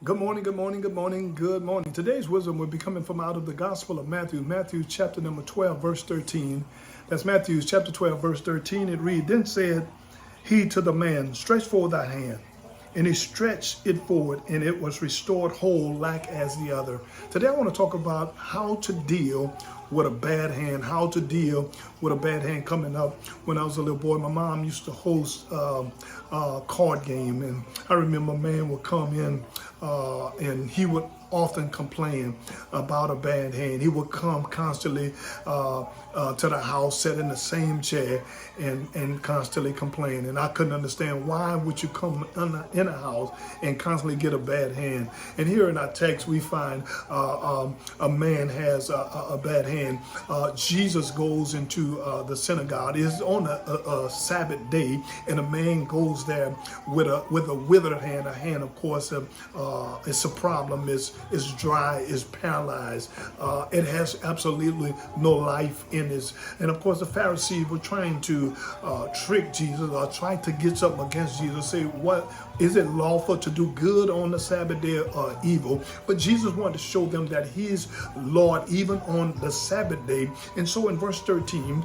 Good morning, good morning, good morning, good morning. Today's wisdom will be coming from out of the Gospel of Matthew, Matthew chapter number 12, verse 13. That's Matthew chapter 12, verse 13. It reads, Then said he to the man, Stretch forth thy hand. And he stretched it forward, and it was restored whole like as the other. Today I want to talk about how to deal with a bad hand, how to deal with a bad hand coming up. When I was a little boy, my mom used to host a card game, and I remember a man would come in and he would often complain about a bad hand. He would come constantly to the house, sit in the same chair, and constantly complain. And I couldn't understand, why would you come in a house and constantly get a bad hand? And here in our text, we find a man has a bad hand. Jesus goes into the synagogue. It's on a Sabbath day, and a man goes there with a withered hand. A hand, of course, it's a problem. It's dry, it's paralyzed. It has absolutely no life in it. And of course, the Pharisees were trying to trick Jesus, or try to get something against Jesus. Say, what is it lawful to do good on the Sabbath day or evil? But Jesus wanted to show them that He's Lord even on the Sabbath day. And so in verse 13,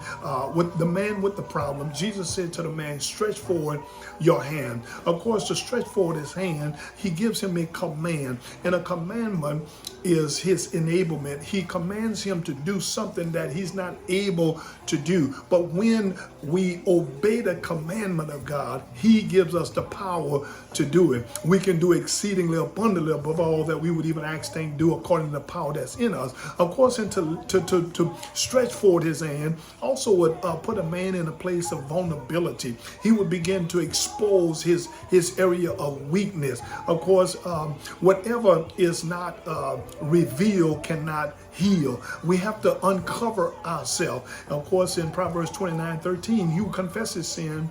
with the man with the problem, Jesus said to the man, stretch forward your hand. Of course, to stretch forward his hand, He gives him a command. And a commandment is His enablement. He commands him to do something that he's not able to do. But when we obey the commandment of God, He gives us the power to do it. We can do exceedingly abundantly above all that we would even ask, think, do according to the power that's in us. Of course, and to stretch forward his hand also would put a man in a place of vulnerability. He would begin to expose his area of weakness. Of course, whatever is not revealed cannot heal. We have to uncover ourselves. Of course, in Proverbs 29:13, he who confesses sin,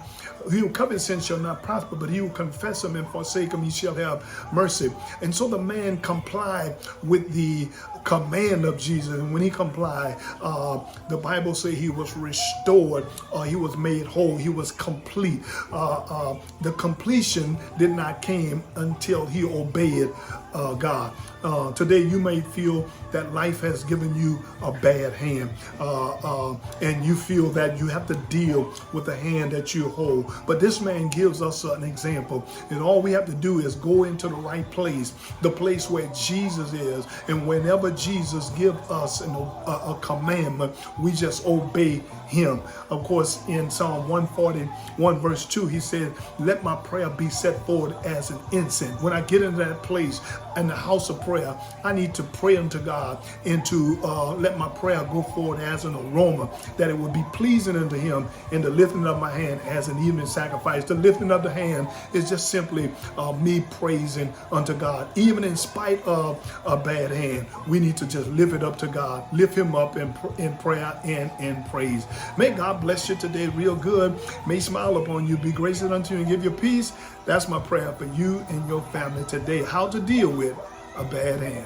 he who covets sin shall not prosper, but he who confess him and forsake him, he shall have mercy. And so the man complied with the command of Jesus. And when he complied, the Bible says he was restored, he was made whole, he was complete. The completion did not came until he obeyed God. Today you may feel that life has given you a bad hand, and you feel that you have to deal with the hand that you hold. But this man gives us an example, and all we have to do is go into the right place, the place where Jesus is. And whenever Jesus gives us a commandment, we just obey Him. Of course, in Psalm 141 verse 2, he said, let my prayer be set forward as an incense. When I get into that place in the house of prayer, I need to pray unto God and to let my prayer go forward as an aroma, that it would be pleasing unto Him, and the lifting of my hand as an evening sacrifice. The lifting of the hand is just simply me praising unto God. Even in spite of a bad hand, we need to just lift it up to God, lift Him up in prayer and in praise. May God bless you today real good. May He smile upon you, be gracious unto you, and give you peace. That's my prayer for you and your family today. How to deal with a bad hand.